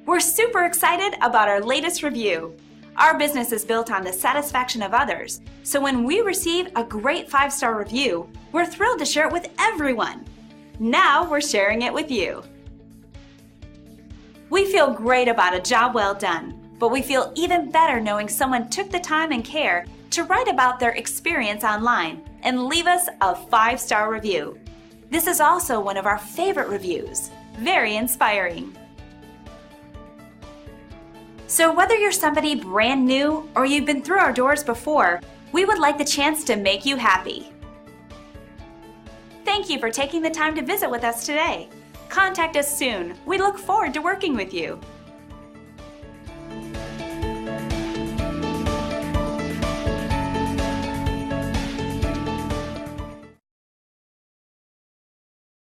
We're super excited about our latest review. Our business is built on the satisfaction of others, so when we receive a great 5-star review, we're thrilled to share it with everyone. Now we're sharing it with you. We feel great about a job well done, but we feel even better knowing someone took the time and care to write about their experience online and leave us a 5-star review. This is also one of our favorite reviews. Very inspiring. So whether you're somebody brand new or you've been through our doors before, we would like the chance to make you happy. Thank you for taking the time to visit with us today. Contact us soon. We look forward to working with you.